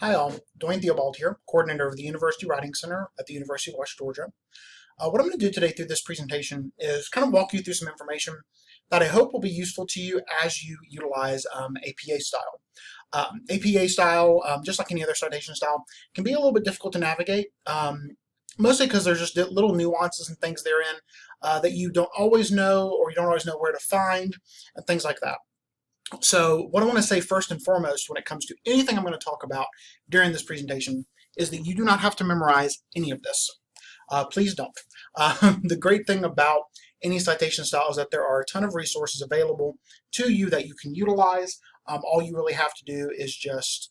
Hi all, Dwayne Theobald here, coordinator of the University Writing Center at the University of West Georgia. What I'm going to do today through this presentation is kind of walk you through some information that I hope will be useful to you as you utilize APA style. APA style, just like any other citation style, can be a little bit difficult to navigate, mostly because there's just little nuances and things therein that you don't always know or you don't always know where to find and things like that. So what I want to say first and foremost when it comes to anything I'm going to talk about during this presentation is that you do not have to memorize any of this. Please don't. The great thing about any citation style is that there are a ton of resources available to you that you can utilize. All you really have to do is just,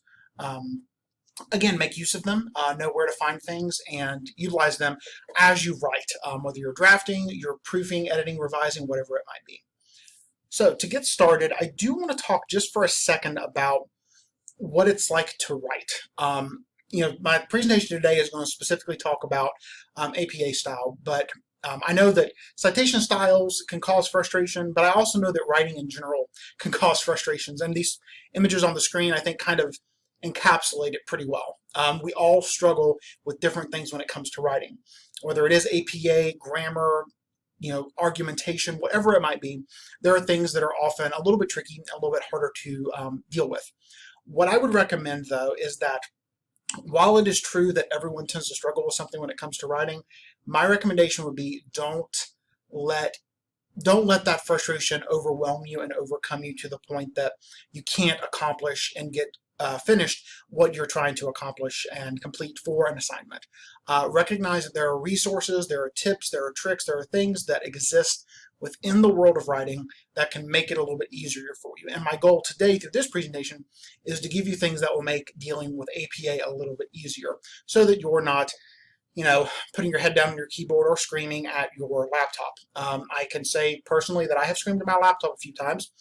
again, make use of them, know where to find things, and utilize them as you write, whether you're drafting, you're proofing, editing, revising, whatever it might be. So to get started, I do want to talk just for a second about what it's like to write. My presentation today is going to specifically talk about APA style, but I know that citation styles can cause frustration, but I also know that writing in general can cause frustrations, and these images on the screen I think kind of encapsulate it pretty well. We all struggle with different things when it comes to writing, whether it is APA, grammar, argumentation, whatever it might be. There are things that are often a little bit tricky, a little bit harder to deal with. What I would recommend, though, is that while it is true that everyone tends to struggle with something when it comes to writing, my recommendation would be don't let that frustration overwhelm you and overcome you to the point that you can't accomplish and get finished what you're trying to accomplish and complete for an assignment. Recognize that there are resources, there are tips, there are tricks, there are things that exist within the world of writing that can make it a little bit easier for you. And my goal today through this presentation is to give you things that will make dealing with APA a little bit easier so that you're not putting your head down on your keyboard or screaming at your laptop. I can say personally that I have screamed at my laptop a few times.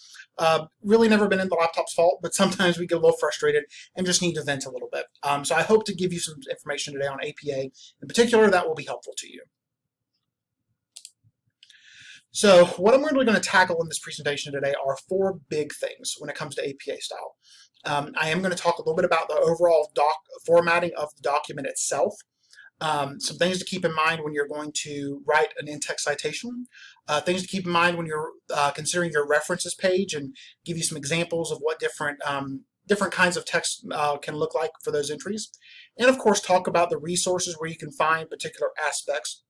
Really never been in the laptop's fault, but sometimes we get a little frustrated and just need to vent a little bit. So I hope to give you some information today on APA in particular that will be helpful to you. So what I'm really going to tackle in this presentation today are four big things when it comes to APA style. I am going to talk a little bit about the overall formatting of the document itself. Some things to keep in mind when you're going to write an in-text citation, things to keep in mind when you're considering your references page, and give you some examples of what different kinds of text can look like for those entries, and of course talk about the resources where you can find particular aspects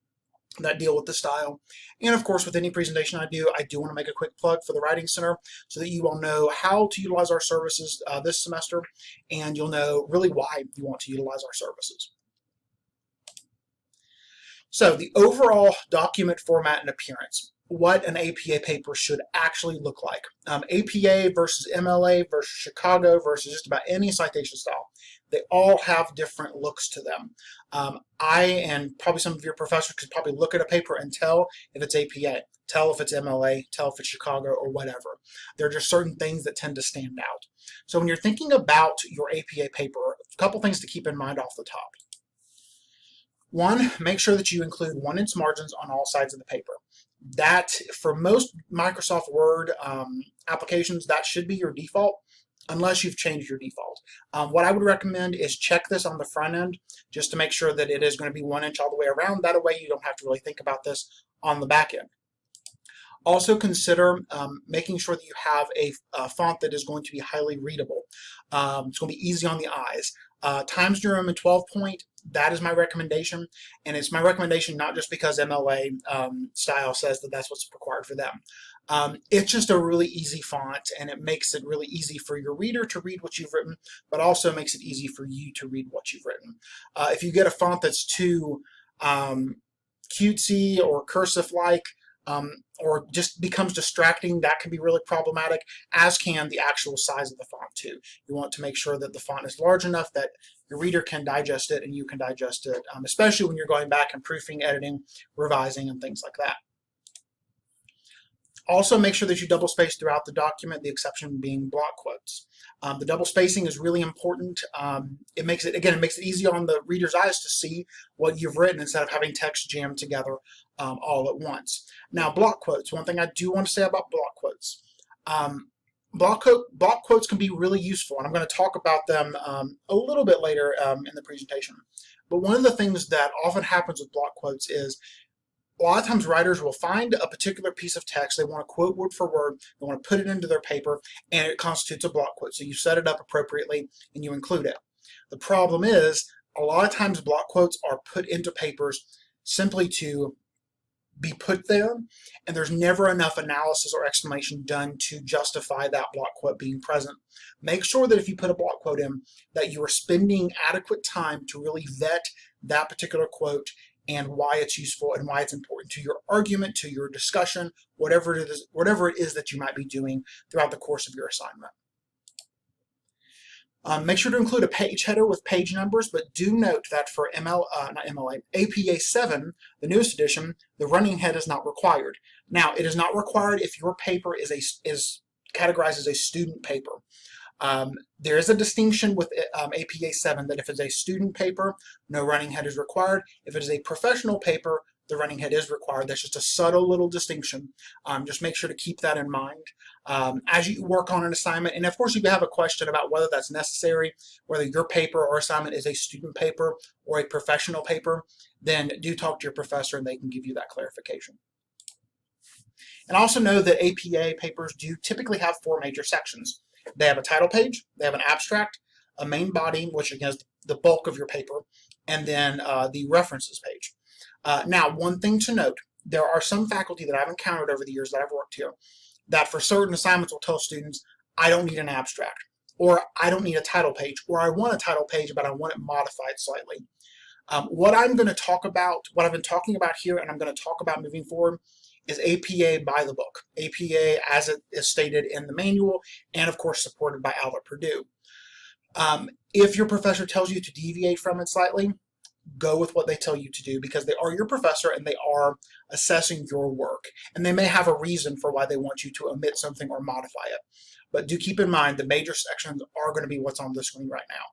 that deal with the style. And of course, with any presentation I do want to make a quick plug for the Writing Center so that you all know how to utilize our services this semester, and you'll know really why you want to utilize our services. So the overall document format and appearance, what an APA paper should actually look like. APA versus MLA versus Chicago versus just about any citation style, they all have different looks to them. I and probably some of your professors could probably look at a paper and tell if it's APA, tell if it's MLA, tell if it's Chicago or whatever. There are just certain things that tend to stand out. So when you're thinking about your APA paper, a couple things to keep in mind off the top. One, make sure that you include 1-inch margins on all sides of the paper. That, for most Microsoft Word applications, that should be your default, unless you've changed your default. What I would recommend is check this on the front end, just to make sure that it is going to be 1 inch all the way around. That way you don't have to really think about this on the back end. Also consider making sure that you have a font that is going to be highly readable. It's going to be easy on the eyes. Times New Roman 12 point, that is my recommendation, and it's my recommendation not just because MLA style says that that's what's required for them. It's just a really easy font, and it makes it really easy for your reader to read what you've written, but also makes it easy for you to read what you've written. If you get a font that's too cutesy or cursive-like, or just becomes distracting, that can be really problematic, as can the actual size of the font too. You want to make sure that the font is large enough that your reader can digest it and you can digest it, especially when you're going back and proofing, editing, revising, and things like that. Also, make sure that you double space throughout the document, the exception being block quotes. The double spacing is really important. It makes it easy on the reader's eyes to see what you've written instead of having text jammed together all at once. Now, block quotes. One thing I do want to say about block quotes. block quotes can be really useful, and I'm going to talk about them a little bit later in the presentation. But one of the things that often happens with block quotes is a lot of times writers will find a particular piece of text they want to quote word for word, they want to put it into their paper, and it constitutes a block quote. So you set it up appropriately and you include it. The problem is a lot of times block quotes are put into papers simply to be put there, and there's never enough analysis or explanation done to justify that block quote being present. Make sure that if you put a block quote in, that you are spending adequate time to really vet that particular quote and why it's useful and why it's important to your argument, to your discussion, whatever it is that you might be doing throughout the course of your assignment. Make sure to include a page header with page numbers, but do note that for APA 7, the newest edition, the running head is not required. Now, it is not required if your paper is categorized as a student paper. There is a distinction with APA 7 that if it's a student paper, no running head is required. If it is a professional paper, the running head is required. That's just a subtle little distinction. Just make sure to keep that in mind as you work on an assignment. And of course, if you have a question about whether that's necessary, whether your paper or assignment is a student paper or a professional paper, then do talk to your professor and they can give you that clarification. And also know that APA papers do typically have 4 major sections. They have a title page, they have an abstract, a main body, which again is the bulk of your paper, and then the references page. Now, one thing to note, there are some faculty that I've encountered over the years that I've worked here that for certain assignments will tell students, I don't need an abstract, or I don't need a title page, or I want a title page, but I want it modified slightly. What I'm going to talk about, what I've been talking about here, and I'm going to talk about moving forward, is APA by the book. APA as it is stated in the manual, and of course supported by Albert Purdue. If your professor tells you to deviate from it slightly, go with what they tell you to do because they are your professor and they are assessing your work. And they may have a reason for why they want you to omit something or modify it. But do keep in mind the major sections are going to be what's on the screen right now.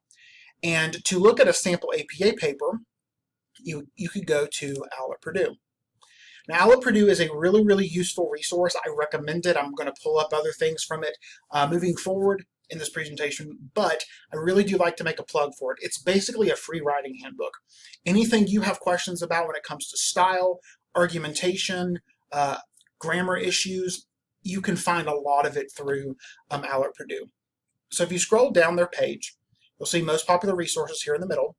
And to look at a sample APA paper, you could go to Albert Purdue. Now, Albert Purdue is a really, really useful resource. I recommend it. I'm going to pull up other things from it moving forward in this presentation, but I really do like to make a plug for it. It's basically a free writing handbook. Anything you have questions about when it comes to style, argumentation, grammar issues, you can find a lot of it through Albert Purdue. So if you scroll down their page, you'll see most popular resources here in the middle,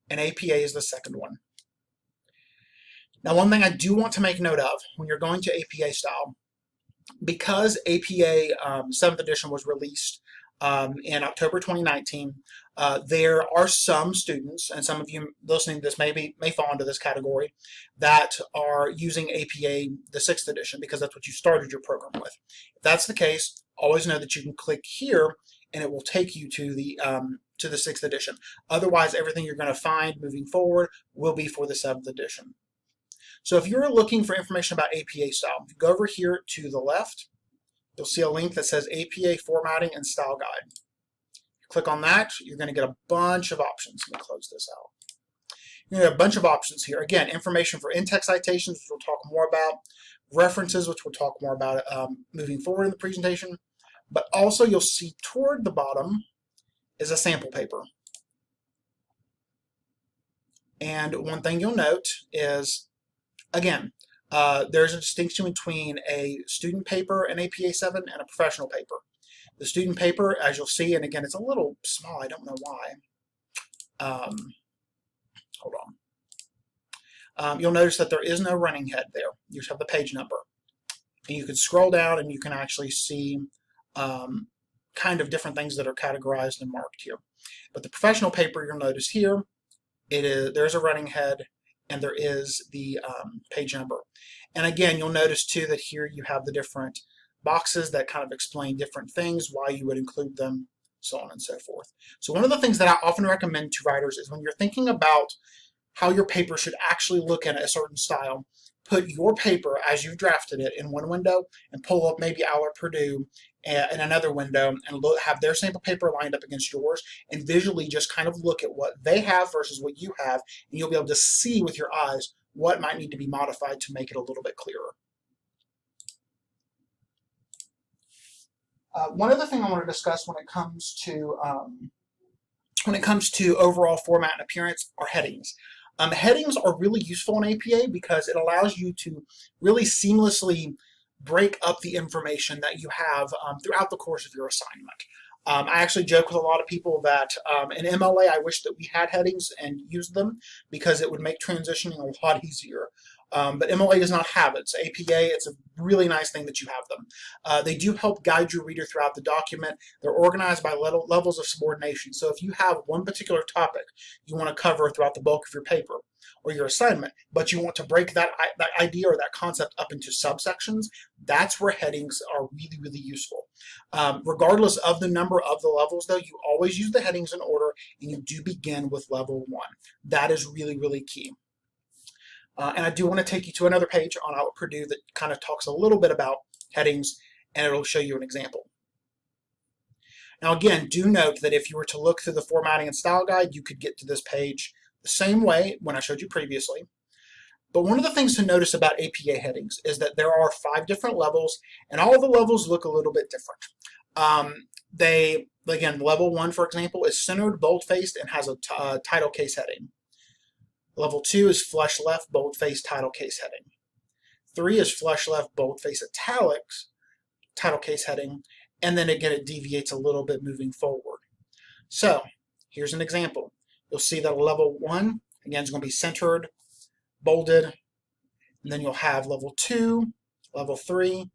and APA is the second one. Now, one thing I do want to make note of when you're going to APA style, because APA 7th edition was released in October 2019, there are some students, and some of you listening to this may fall into this category, that are using APA the 6th edition because that's what you started your program with. If that's the case, always know that you can click here and it will take you to the 6th edition. Otherwise, everything you're going to find moving forward will be for the 7th edition. So if you're looking for information about APA style, go over here to the left. You'll see a link that says APA Formatting and Style Guide. Click on that. You're going to get a bunch of options. Let me close this out. You're going to get a bunch of options here. Again, information for in-text citations, which we'll talk more about. References, which we'll talk more about moving forward in the presentation. But also you'll see toward the bottom is a sample paper. And one thing you'll note is, again, there's a distinction between a student paper in APA 7 and a professional paper. The student paper, as you'll see, and again, it's a little small, I don't know why. Hold on. You'll notice that there is no running head there. You just have the page number. And you can scroll down and you can actually see kind of different things that are categorized and marked here. But the professional paper, you'll notice here, there's a running head, and there is the page number. And again, you'll notice too that here you have the different boxes that kind of explain different things, why you would include them, so on and so forth. So one of the things that I often recommend to writers is when you're thinking about how your paper should actually look in a certain style, put your paper as you've drafted it in one window and pull up maybe Albert Purdue in another window and have their sample paper lined up against yours and visually just kind of look at what they have versus what you have, and you'll be able to see with your eyes what might need to be modified to make it a little bit clearer. One other thing I want to discuss when it comes to overall format and appearance are headings. Headings are really useful in APA because it allows you to really seamlessly break up the information that you have throughout the course of your assignment. I actually joke with a lot of people that in MLA I wish that we had headings and used them because it would make transitioning a lot easier. But MLA does not have it. So APA, it's a really nice thing that you have them. They do help guide your reader throughout the document. They're organized by levels of subordination. So if you have one particular topic you want to cover throughout the bulk of your paper or your assignment, but you want to break that idea or that concept up into subsections, that's where headings are really, really useful. Regardless of the number of the levels, though, you always use the headings in order, and you do begin with level 1. That is really, really key. And I do want to take you to another page on Outlook Purdue that kind of talks a little bit about headings, and it'll show you an example. Now again, do note that if you were to look through the formatting and style guide, you could get to this page the same way when I showed you previously. But one of the things to notice about APA headings is that there are 5 different levels, and all of the levels look a little bit different. Again, level 1, for example, is centered, bold-faced, and has a title case heading. Level 2 is flush left, bold-face, title case heading. 3 is flush left, bold-face, italics, title case heading. And then again, it deviates a little bit moving forward. So here's an example. You'll see that level 1, again, is going to be centered, bolded. And then you'll have level 2, level 3.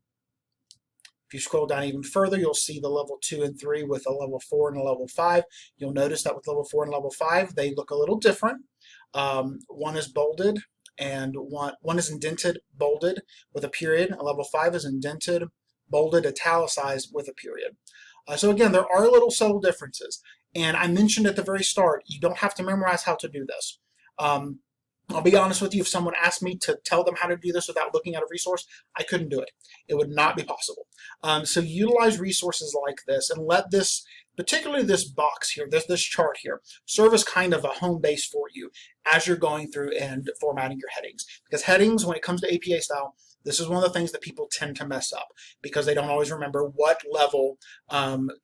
If you scroll down even further, you'll see the level 2 and 3 with a level 4 and a level 5. You'll notice that with level 4 and level 5, they look a little different. One is bolded, and one is indented, bolded with a period. And level 5 is indented, bolded, italicized with a period. So again, there are little subtle differences. And I mentioned at the very start, you don't have to memorize how to do this. I'll be honest with you, if someone asked me to tell them how to do this without looking at a resource, I couldn't do it. It would not be possible. So utilize resources like this and let this, particularly this box here, this chart here, serve as kind of a home base for you as you're going through and formatting your headings. Because headings, when it comes to APA style, this is one of the things that people tend to mess up because they don't always remember what level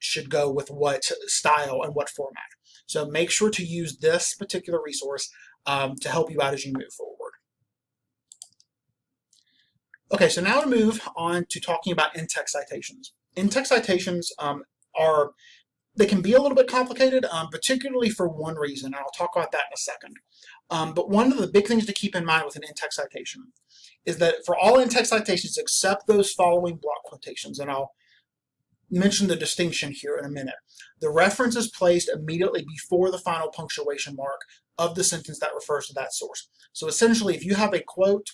should go with what style and what format. So make sure to use this particular resource to help you out as you move forward. Okay, so now to move on to talking about in-text citations. In-text citations they can be a little bit complicated, particularly for one reason, and I'll talk about that in a second. But one of the big things to keep in mind with an in-text citation is that for all in-text citations except those following block quotations, and I'll mention the distinction here in a minute, the reference is placed immediately before the final punctuation mark of the sentence that refers to that source. So essentially, if you have a quote,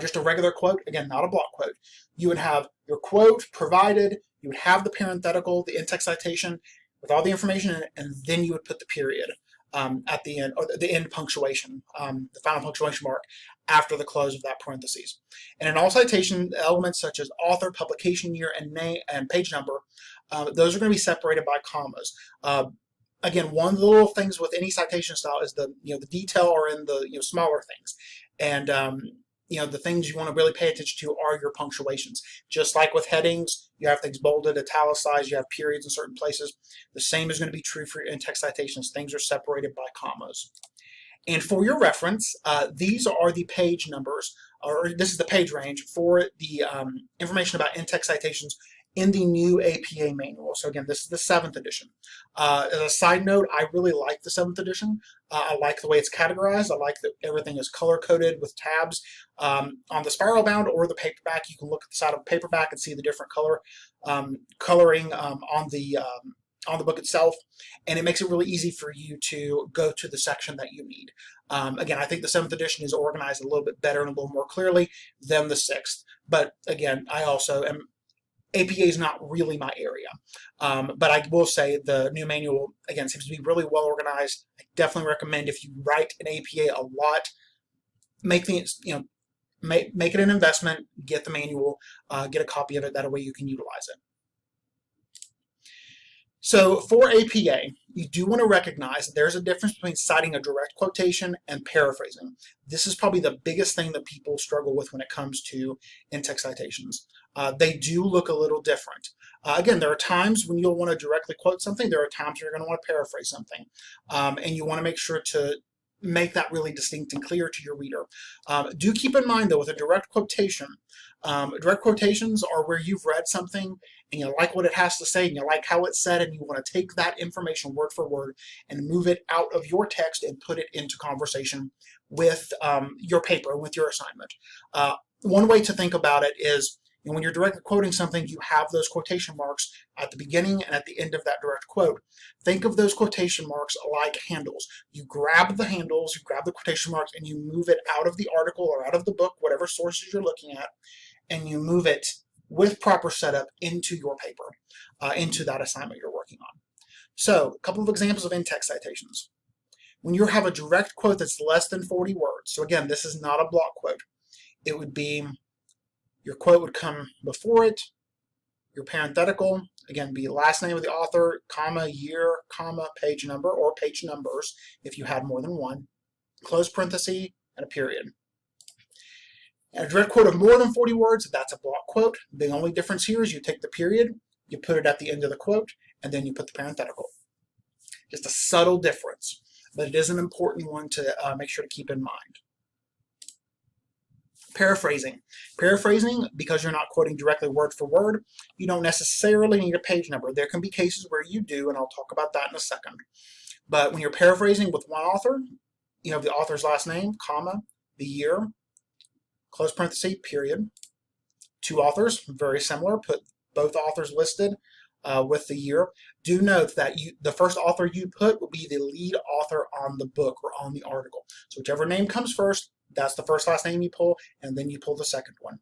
just a regular quote, again, not a block quote, you would have your quote provided, you would have the parenthetical, the in-text citation with all the information in it, and then you would put the period at the end, or the end punctuation, the final punctuation mark after the close of that parentheses. And in all citation elements such as author, publication year, and name and page number, those are going to be separated by commas. Again, one of the little things with any citation style is the detail are in the smaller things, and the things you want to really pay attention to are your punctuations. Just like with headings, you have things bolded, italicized, you have periods in certain places. The same is going to be true for your in-text citations. Things are separated by commas. And for your reference, these are the page numbers, or this is the page range for the information about in-text citations in the new APA manual. So again, this is the 7th edition. As a side note, I really like the 7th edition. I like the way it's categorized. I like that everything is color-coded with tabs. On the spiral bound or the paperback, you can look at the side of the paperback and see the different coloring on the book itself, and it makes it really easy for you to go to the section that you need. Again, I think the 7th edition is organized a little bit better and a little more clearly than the 6th. But again, I also am APA is not really my area, but I will say the new manual, again, seems to be really well organized. I definitely recommend if you write an APA a lot, make it an investment, get the manual, get a copy of it, that way you can utilize it. So for APA, you do want to recognize that there's a difference between citing a direct quotation and paraphrasing. This is probably the biggest thing that people struggle with when it comes to in-text citations. they do look a little different. Again, there are times when you'll want to directly quote something. There are times when you're going to want to paraphrase something. And you want to make sure to make that really distinct and clear to your reader. Do keep in mind, though, with a direct quotation, direct quotations are where you've read something and you like what it has to say and you like how it's said, and you want to take that information word for word and move it out of your text and put it into conversation with your paper, with your assignment. One way to think about it is, when you're directly quoting something, you have those quotation marks at the beginning and at the end of that direct quote. Think of those quotation marks like handles. You grab the handles, you grab the quotation marks, and you move it out of the article or out of the book, whatever sources you're looking at, and you move it with proper setup into your paper, into that assignment you're working on. So, a couple of examples of in-text citations. When you have a direct quote that's less than 40 words, so again, this is not a block quote, it would be, your quote would come before it, your parenthetical, again, be last name of the author, comma, year, comma, page number, or page numbers if you had more than one, close parenthesis, and a period. And a direct quote of more than 40 words, that's a block quote. The only difference here is you take the period, you put it at the end of the quote, and then you put the parenthetical. Just a subtle difference, but it is an important one to make sure to keep in mind. Paraphrasing. Paraphrasing, because you're not quoting directly word for word, you don't necessarily need a page number. There can be cases where you do, and I'll talk about that in a second. But when you're paraphrasing with one author, you have the author's last name, comma, the year, close parenthesis, period. Two authors, very similar, put both authors listed with the year. Do note that the first author you put will be the lead author on the book or on the article. So whichever name comes first, that's the first last name you pull, and then you pull the second one.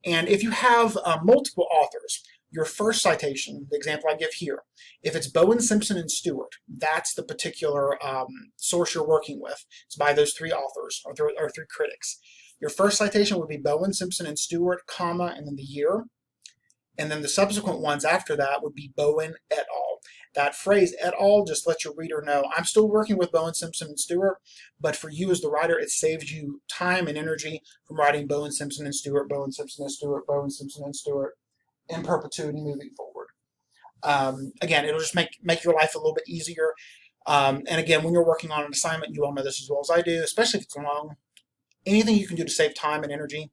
And if you have multiple authors, your first citation, the example I give here, if it's Bowen, Simpson, and Stewart, that's the particular source you're working with. It's by those three authors or three critics. Your first citation would be Bowen, Simpson, and Stewart, comma, and then the year. And then the subsequent ones after that would be Bowen et al. That phrase et al. Just lets your reader know, I'm still working with Bowen, Simpson, and Stewart, but for you as the writer, it saves you time and energy from writing Bowen, Simpson, and Stewart, Bowen, Simpson, and Stewart, Bowen, Simpson, and Stewart in perpetuity moving forward. Again, it'll just make your life a little bit easier. And again, when you're working on an assignment, you all know this as well as I do, especially if it's long. Anything you can do to save time and energy,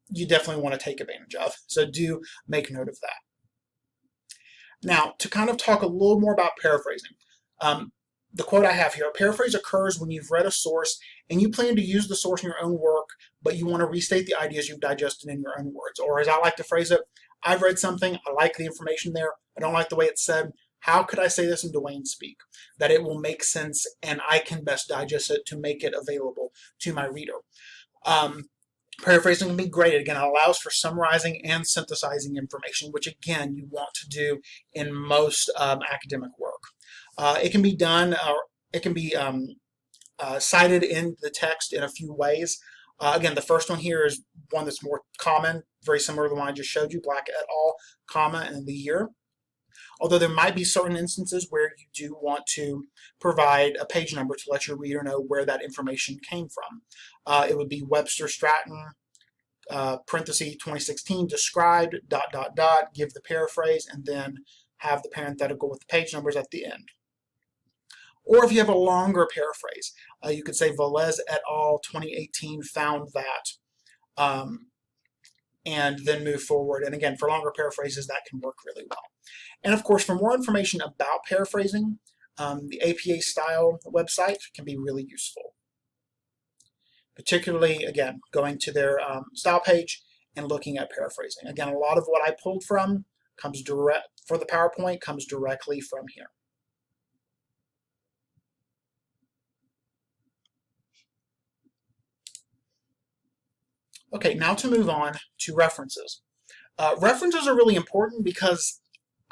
you definitely want to take advantage of. So do make note of that. Now, to kind of talk a little more about paraphrasing, the quote I have here, a paraphrase occurs when you've read a source and you plan to use the source in your own work, but you want to restate the ideas you've digested in your own words. Or as I like to phrase it, I've read something, I like the information there, I don't like the way it's said. How could I say this in Dwayne speak? That it will make sense and I can best digest it to make it available to my reader. Paraphrasing can be great. Again, it allows for summarizing and synthesizing information, which again, you want to do in most academic work. It can be done, it can be cited in the text in a few ways. Again, the first one here is one that's more common, very similar to the one I just showed you, Black et al., comma, and the year. Although there might be certain instances where you do want to provide a page number to let your reader know where that information came from. It would be Webster Stratton, parenthesis 2016, described, ... give the paraphrase, and then have the parenthetical with the page numbers at the end. Or if you have a longer paraphrase, you could say Velez et al. 2018 found that, and then move forward. And again, for longer paraphrases, that can work really well. And of course, for more information about paraphrasing, the APA Style website can be really useful. Particularly, again, going to their style page and looking at paraphrasing. Again, a lot of what I pulled from comes direct for the PowerPoint comes directly from here. Okay, now to move on to references. References are really important because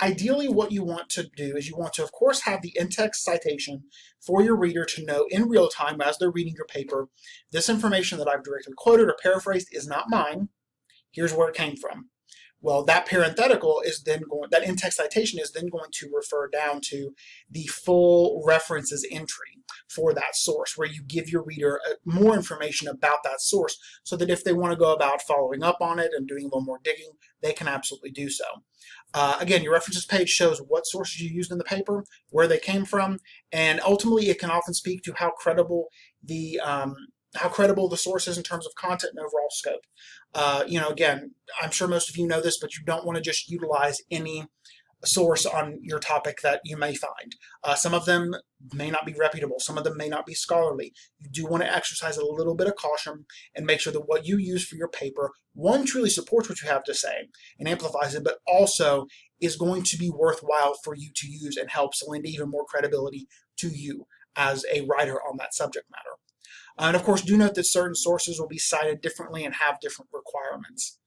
ideally what you want to do is you want to, of course, have the in-text citation for your reader to know in real time as they're reading your paper, this information that I've directly quoted or paraphrased is not mine. Here's where it came from. Well, that parenthetical is then that in-text citation is then going to refer down to the full references entry for that source, where you give your reader more information about that source so that if they want to go about following up on it and doing a little more digging, they can absolutely do so. Again, your references page shows what sources you used in the paper, where they came from, and ultimately it can often speak to how credible the source is in terms of content and overall scope. Again, I'm sure most of you know this, but you don't want to just utilize any source on your topic that you may find. Some of them may not be reputable. Some of them may not be scholarly. You do want to exercise a little bit of caution and make sure that what you use for your paper, one, truly supports what you have to say and amplifies it, but also is going to be worthwhile for you to use and helps lend even more credibility to you as a writer on that subject matter. And of course, do note that certain sources will be cited differently and have different requirements.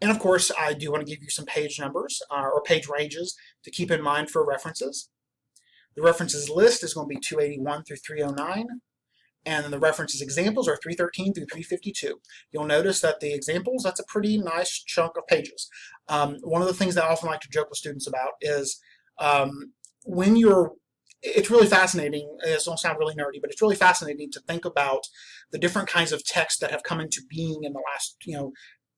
And of course, I do want to give you some page numbers or page ranges to keep in mind for references. The references list is going to be 281 through 309, and then the references examples are 313 through 352. You'll notice that the examples, that's a pretty nice chunk of pages. One of the things that I often like to joke with students about is it's really fascinating. It don't sound really nerdy, but it's really fascinating to think about the different kinds of texts that have come into being in the last,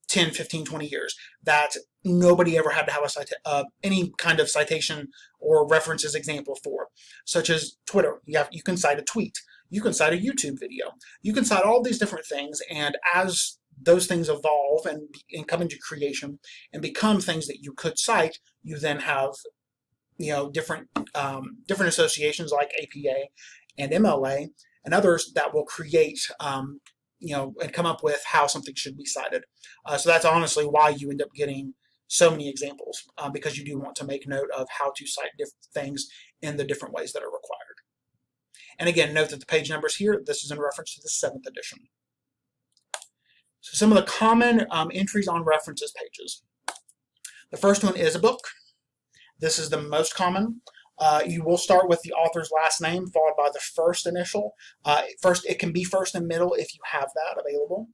10, 15, 20 years that nobody ever had to have any kind of citation or references example for, such as Twitter. You can cite a tweet. You can cite a YouTube video. You can cite all these different things, and as those things evolve and come into creation and become things that you could cite, you then have different associations like APA and MLA and others that will create and come up with how something should be cited. So that's honestly why you end up getting so many examples, because you do want to make note of how to cite different things in the different ways that are required. And again, note that the page numbers here, this is in reference to the 7th edition. So some of the common entries on references pages. The first one is a book. This is the most common. You will start with the author's last name followed by the first initial. It can be first and middle if you have that available.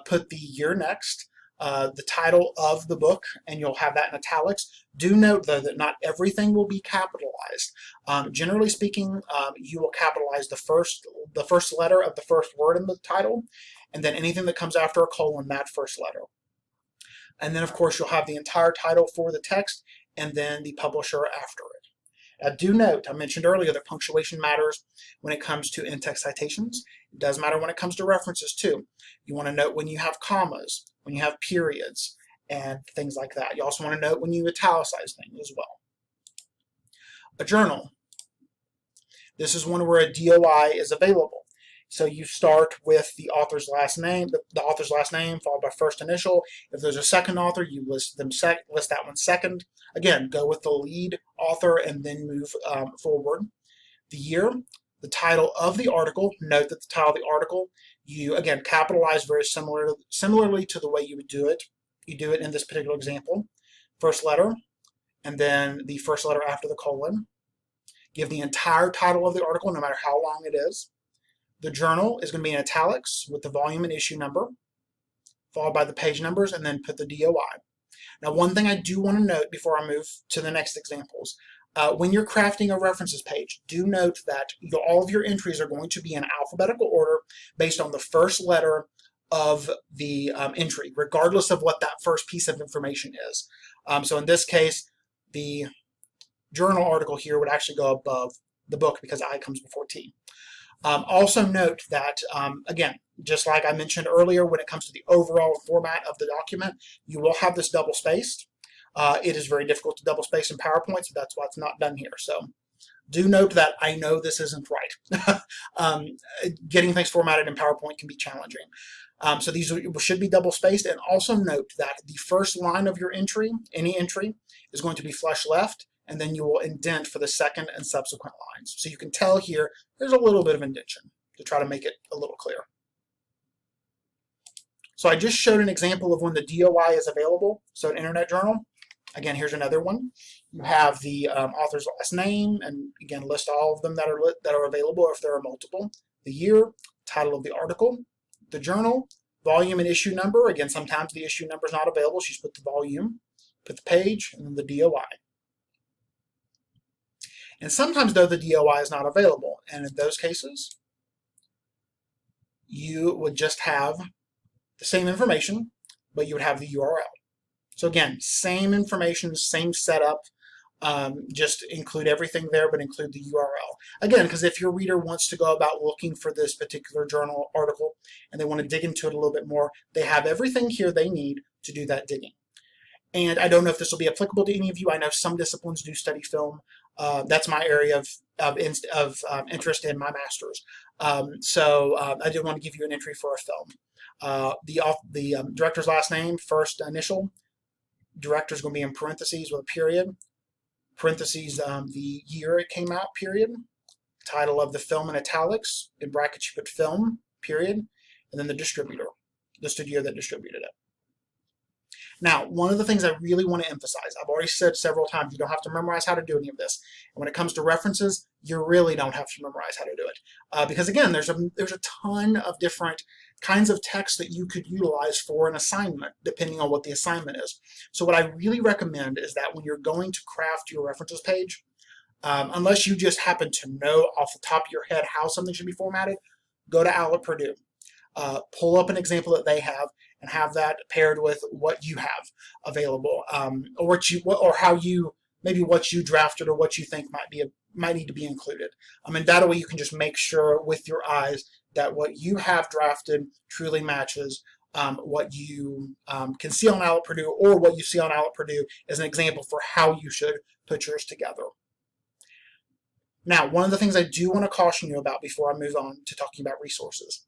Put the year next, the title of the book, and you'll have that in italics. Do note, though, that not everything will be capitalized. Generally speaking, you will capitalize the first letter of the first word in the title, and then anything that comes after a colon, that first letter. And then, of course, you'll have the entire title for the text, and then the publisher after it. Do note, I mentioned earlier that punctuation matters when it comes to in-text citations. It does matter when it comes to references too. You want to note when you have commas, when you have periods, and things like that. You also want to note when you italicize things as well. A journal. This is one where a DOI is available. So you start with the author's last name, the author's last name followed by first initial. If there's a second author, you list that one second. Again, go with the lead author and then move forward. The year, the title of the article. Note that the title of the article, you again capitalize very similarly to the way you would do it. You do it in this particular example. First letter, and then the first letter after the colon. Give the entire title of the article, no matter how long it is. The journal is going to be in italics with the volume and issue number, followed by the page numbers, and then put the DOI. Now, one thing I do want to note before I move to the next examples, when you're crafting a references page, do note that all of your entries are going to be in alphabetical order based on the first letter of the entry, regardless of what that first piece of information is. So in this case, the journal article here would actually go above the book because I comes before T. Also note that, again, just like I mentioned earlier, when it comes to the overall format of the document, you will have this double-spaced. It is very difficult to double-space in PowerPoint, so that's why it's not done here. So do note that I know this isn't right. Getting things formatted in PowerPoint can be challenging. So these should be double-spaced, and also note that the first line of your entry, any entry, is going to be flush left, and then you will indent for the second and subsequent lines. So you can tell here there's a little bit of indentation to try to make it a little clearer. So I just showed an example of when the DOI is available. So an Internet Journal, again, here's another one. You have the author's last name, and again, list all of them that are available if there are multiple. The year, title of the article, the journal, volume and issue number. Again, sometimes the issue number is not available. She's put the volume, put the page, and then the DOI. And sometimes, though, the DOI is not available. And in those cases, you would just have the same information, but you would have the URL. So again, same information, same setup, just include everything there, but include the URL. Again, because if your reader wants to go about looking for this particular journal article and they want to dig into it a little bit more, they have everything here they need to do that digging. And I don't know if this will be applicable to any of you. I know some disciplines do study film. That's my area of interest in my master's. So I did want to give you an entry for a film. The director's last name, first initial. Director is going to be in parentheses with a period. Parentheses, the year it came out, period. Title of the film in italics. In brackets, you put film, period. And then the distributor, the studio that distributed it. Now, one of the things I really want to emphasize, I've already said several times, you don't have to memorize how to do any of this. And when it comes to references, you really don't have to memorize how to do it. Because again, there's a ton of different kinds of text that you could utilize for an assignment, depending on what the assignment is. So what I really recommend is that when you're going to craft your references page, unless you just happen to know off the top of your head how something should be formatted, go to OWL at Purdue. Pull up an example that they have and have that paired with what you have available, or how you, maybe what you drafted or what you think might need to be included. And that way you can just make sure with your eyes that what you have drafted truly matches what you can see on OWL at Purdue, or what you see on OWL at Purdue as an example for how you should put yours together. Now, one of the things I do want to caution you about before I move on to talking about resources.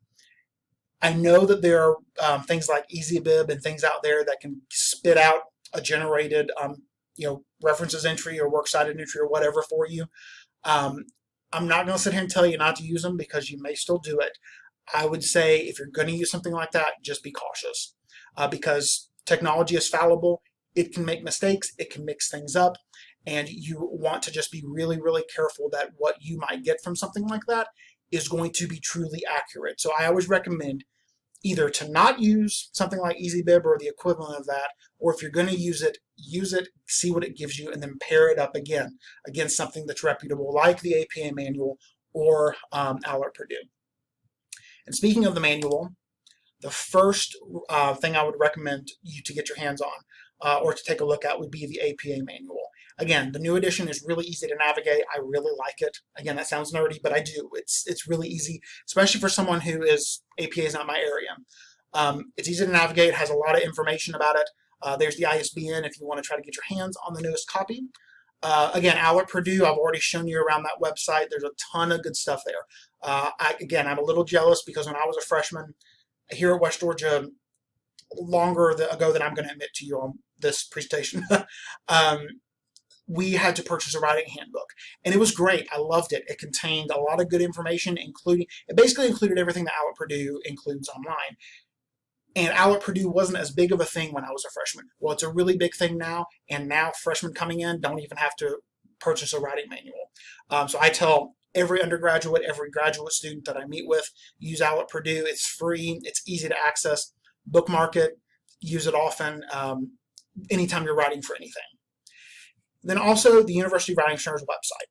I know that there are things like EasyBib and things out there that can spit out a generated, references entry or works cited entry or whatever for you. I'm not going to sit here and tell you not to use them, because you may still do it. I would say if you're going to use something like that, just be cautious, because technology is fallible. It can make mistakes. It can mix things up. And you want to just be really, really careful that what you might get from something like that is going to be truly accurate. So I always recommend either to not use something like EasyBib or the equivalent of that, or if you're going to use it, see what it gives you, and then pair it up again against something that's reputable, like the APA manual or OWL at Purdue. And speaking of the manual, the first thing I would recommend you to get your hands on or to take a look at would be the APA manual. Again, the new edition is really easy to navigate. I really like it. Again, that sounds nerdy, but I do. It's really easy, especially for someone who is, APA is not my area. It's easy to navigate. It has a lot of information about it. There's the ISBN if you want to try to get your hands on the newest copy. Again, OWL at Purdue, I've already shown you around that website. There's a ton of good stuff there. I'm a little jealous because when I was a freshman here at West Georgia, longer ago than I'm going to admit to you on this presentation, we had to purchase a writing handbook, and it was great. I loved it. It contained a lot of good information, it basically included everything that OWL at Purdue includes online. And OWL at Purdue wasn't as big of a thing when I was a freshman. Well, it's a really big thing now, and now freshmen coming in don't even have to purchase a writing manual. So I tell every undergraduate, every graduate student that I meet with, use OWL at Purdue. It's free. It's easy to access. Bookmark it. Use it often anytime you're writing for anything. Then also the University Writing Center's website.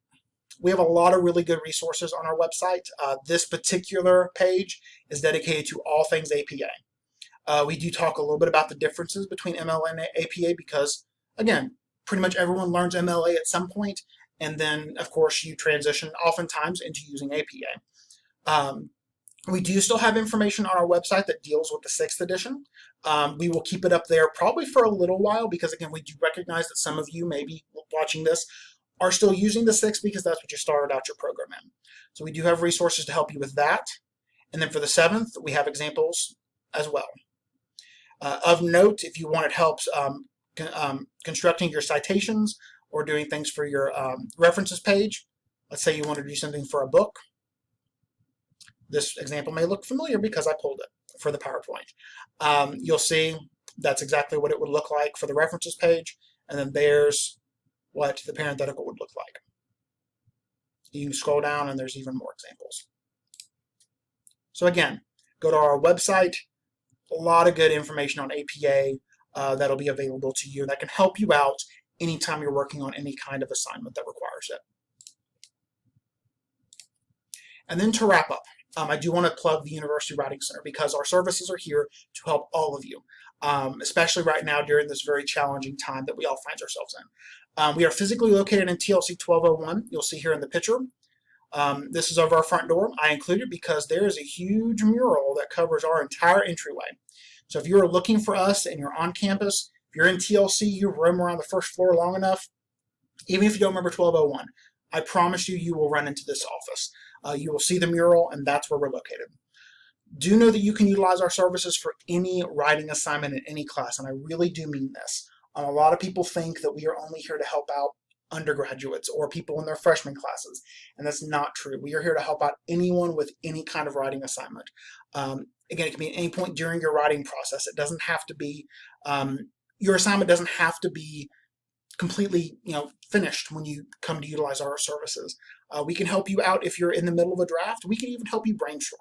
We have a lot of really good resources on our website. This particular page is dedicated to all things APA. We do talk a little bit about the differences between MLA and APA because, again, pretty much everyone learns MLA at some point, and then, of course, you transition oftentimes into using APA. We do still have information on our website that deals with the 6th edition. We will keep it up there probably for a little while because, again, we do recognize that some of you may be watching this are still using the 6th because that's what you started out your program in. So we do have resources to help you with that. And then for the 7th, we have examples as well. Of note, if you wanted help constructing your citations or doing things for your references page, let's say you want to do something for a book. This example may look familiar because I pulled it for the PowerPoint. You'll see that's exactly what it would look like for the references page, and then there's what the parenthetical would look like. You can scroll down and there's even more examples. So again, go to our website, a lot of good information on APA that'll be available to you that can help you out anytime you're working on any kind of assignment that requires it. And then to wrap up, I do want to plug the University Writing Center because our services are here to help all of you, especially right now during this very challenging time that we all find ourselves in. We are physically located in TLC 1201. You'll see here in the picture. This is over our front door. I included because there is a huge mural that covers our entire entryway. So if you're looking for us and you're on campus, if you're in TLC, you roam around the first floor long enough, even if you don't remember 1201, I promise you, you will run into this office. You will see the mural, and that's where we're located. Do know that you can utilize our services for any writing assignment in any class, and I really do mean this. A lot of people think that we are only here to help out undergraduates or people in their freshman classes, and that's not true. We are here to help out anyone with any kind of writing assignment. Again, it can be at any point during your writing process. It doesn't have to be, your assignment doesn't have to be completely finished when you come to utilize our services. We can help you out if you're in the middle of a draft. We can even help you brainstorm.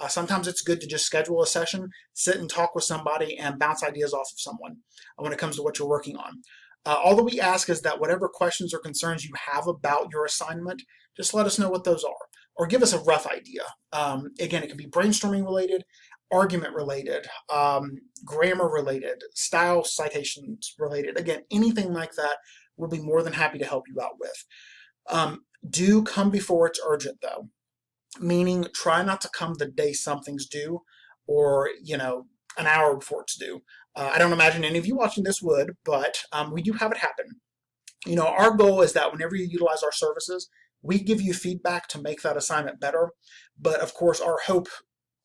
Sometimes it's good to just schedule a session, sit and talk with somebody, and bounce ideas off of someone when it comes to what you're working on. All that we ask is that whatever questions or concerns you have about your assignment, just let us know what those are, or give us a rough idea. Again, it can be brainstorming related, argument related, grammar related, style citations related. Again, anything like that, we'll be more than happy to help you out with. Do come before it's urgent though, meaning try not to come the day something's due or, an hour before it's due. I don't imagine any of you watching this would, but we do have it happen. Our goal is that whenever you utilize our services, we give you feedback to make that assignment better. But of course, our hope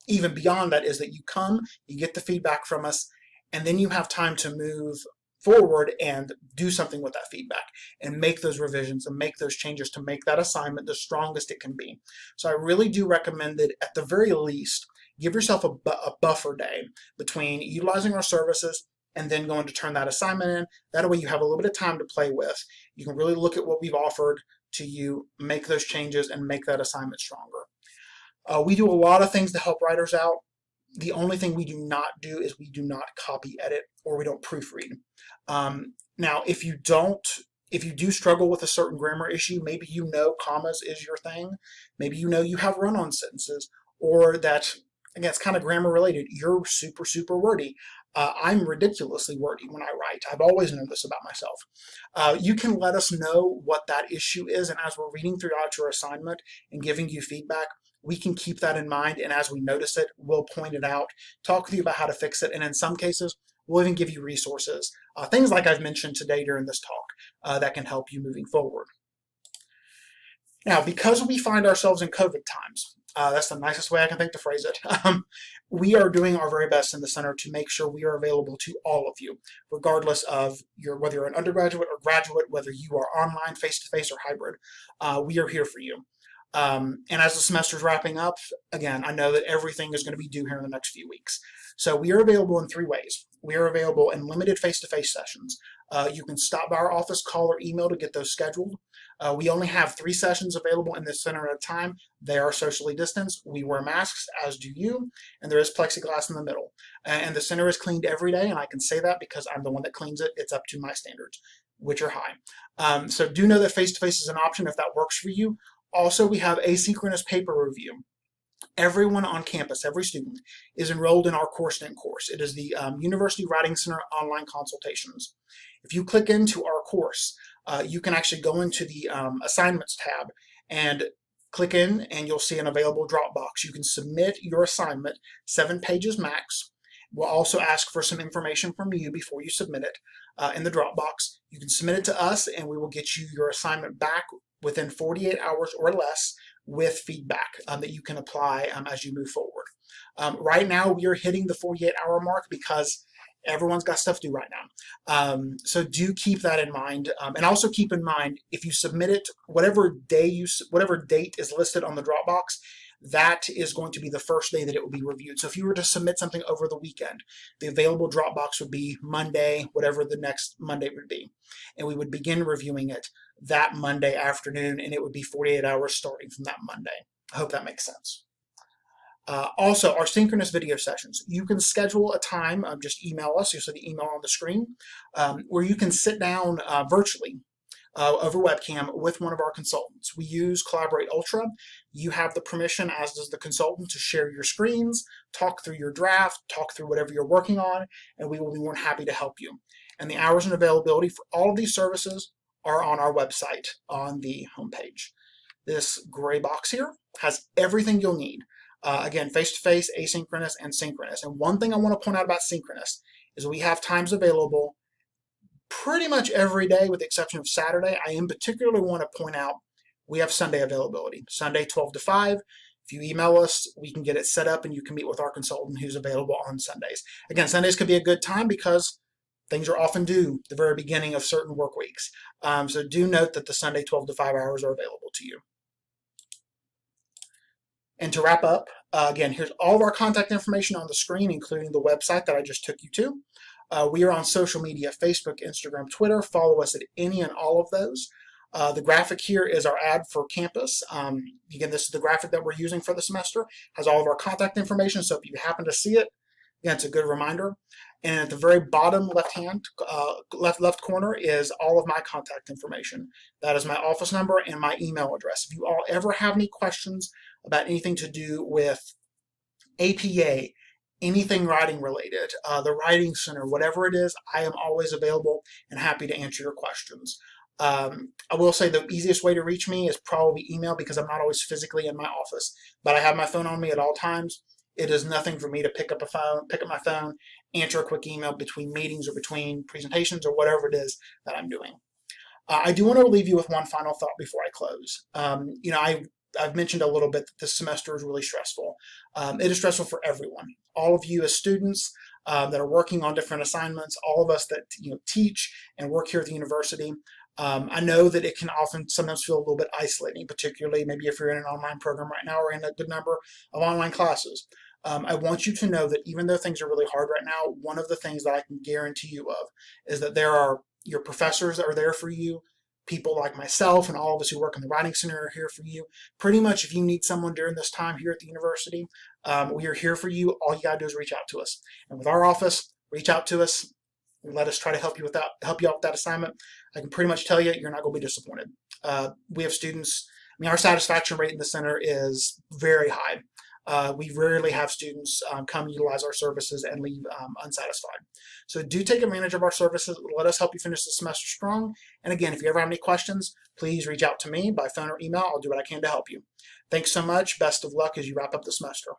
even beyond that is that you come, you get the feedback from us, and then you have time to move forward and do something with that feedback and make those revisions and make those changes to make that assignment the strongest it can be. So I really do recommend that at the very least, give yourself a buffer day between utilizing our services and then going to turn that assignment in. That way you have a little bit of time to play with. You can really look at what we've offered to you, make those changes, and make that assignment stronger. We do a lot of things to help writers out. The only thing we do not do is we do not copy edit or we don't proofread. Now, if you do struggle with a certain grammar issue, maybe commas is your thing, maybe you have run-on sentences, or that, again, it's kind of grammar related, you're super, super wordy. I'm ridiculously wordy when I write. I've always known this about myself. You can let us know what that issue is, and as we're reading throughout your assignment and giving you feedback, we can keep that in mind, and as we notice it, we'll point it out, talk with you about how to fix it, and in some cases, we'll even give you resources, things like I've mentioned today during this talk, that can help you moving forward. Now, because we find ourselves in COVID times, that's the nicest way I can think to phrase it, we are doing our very best in the center to make sure we are available to all of you, regardless of whether you're an undergraduate or graduate, whether you are online, face-to-face, or hybrid. We are here for you. And as the semester's wrapping up, again, I know that everything is going to be due here in the next few weeks. So we are available in 3 ways. We are available in limited face-to-face sessions. You can stop by our office, call, or email to get those scheduled. We only have 3 sessions available in the center at a time. They are socially distanced. We wear masks, as do you, and there is plexiglass in the middle. And the center is cleaned every day, and I can say that because I'm the one that cleans it. It's up to my standards, which are high. So do know that face-to-face is an option if that works for you. Also, we have asynchronous paper review. Everyone on campus, every student, is enrolled in our CourseNet course. It is the University Writing Center online consultations. If you click into our course, you can actually go into the assignments tab and click in, and you'll see an available Dropbox. You can submit your assignment, 7 pages max. We'll also ask for some information from you before you submit it in the Dropbox. You can submit it to us, and we will get you your assignment back within 48 hours or less with feedback that you can apply as you move forward. Right now, we are hitting the 48-hour mark because everyone's got stuff to do right now. So do keep that in mind. And also keep in mind, if you submit it, whatever date is listed on the Dropbox, that is going to be the first day that it will be reviewed. So if you were to submit something over the weekend, the available Dropbox would be Monday, whatever the next Monday would be. And we would begin reviewing it that Monday afternoon, and it would be 48 hours starting from that Monday. I hope that makes sense. Also, our synchronous video sessions. You can schedule a time, just email us, you'll see the email on the screen, where you can sit down virtually over webcam with one of our consultants. We use Collaborate Ultra. You have the permission, as does the consultant, to share your screens, talk through your draft, talk through whatever you're working on, and we will be more than happy to help you. And the hours and availability for all of these services are on our website on the homepage. This gray box here has everything you'll need. Again, face-to-face, asynchronous, and synchronous. And one thing I want to point out about synchronous is we have times available pretty much every day with the exception of Saturday. I in particular want to point out we have Sunday availability. Sunday 12 to 5. If you email us, we can get it set up and you can meet with our consultant who's available on Sundays. Again, Sundays could be a good time because things are often due at the very beginning of certain work weeks. So do note that the Sunday 12 to 5 hours are available to you. And to wrap up, again, here's all of our contact information on the screen, including the website that I just took you to. We are on social media, Facebook, Instagram, Twitter. Follow us at any and all of those. The graphic here is our ad for campus. Again, this is the graphic that we're using for the semester. Has all of our contact information, so if you happen to see it, again, it's a good reminder. And at the very bottom left corner is all of my contact information. That is my office number and my email address. If you all ever have any questions about anything to do with APA, anything writing related, the Writing Center, whatever it is, I am always available and happy to answer your questions. I will say the easiest way to reach me is probably email because I'm not always physically in my office, but I have my phone on me at all times. It is nothing for me to pick up my phone, answer a quick email between meetings or between presentations or whatever it is that I'm doing. I do want to leave you with one final thought before I close. I've mentioned a little bit that this semester is really stressful. It is stressful for everyone. All of you as students that are working on different assignments, all of us that teach and work here at the university. I know that it can sometimes feel a little bit isolating, particularly maybe if you're in an online program right now or in a good number of online classes. I want you to know that even though things are really hard right now, one of the things that I can guarantee you of is that there are your professors that are there for you. People like myself and all of us who work in the Writing Center are here for you. Pretty much if you need someone during this time here at the university, we are here for you. All you gotta do is reach out to us. And with our office, reach out to us. Let us try to help you out with that assignment. I can pretty much tell you, you're not gonna be disappointed. We have students, our satisfaction rate in the center is very high. We rarely have students come utilize our services and leave unsatisfied. So do take advantage of our services. Let us help you finish the semester strong. And again, if you ever have any questions, please reach out to me by phone or email. I'll do what I can to help you. Thanks so much. Best of luck as you wrap up the semester.